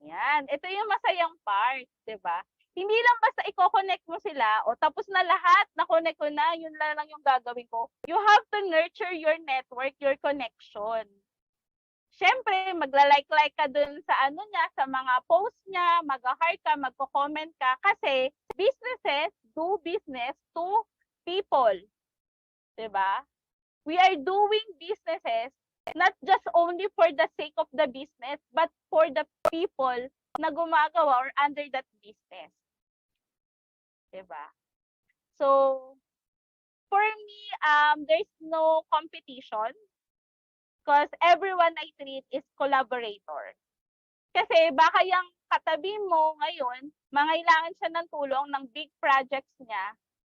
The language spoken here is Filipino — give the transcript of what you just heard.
Yan, ito yung masayang part, 'di ba? Hindi lang basta i-co-connect mo sila o tapos na lahat, na-connect ko na, yun lang yung gagawin ko. You have to nurture your network, your connection. Siyempre, magla-like-like ka dun sa ano niya, sa mga post niya, mag-heart ka, magko-comment ka kasi businesses do business to people, 'di ba? We are doing businesses not just only for the sake of the business, but for the people na gumagawa or under that business. Diba? So, for me, there's no competition because everyone I treat is collaborator. Kasi baka yung katabi mo ngayon, mangailangan siya ng tulong ng big projects niya,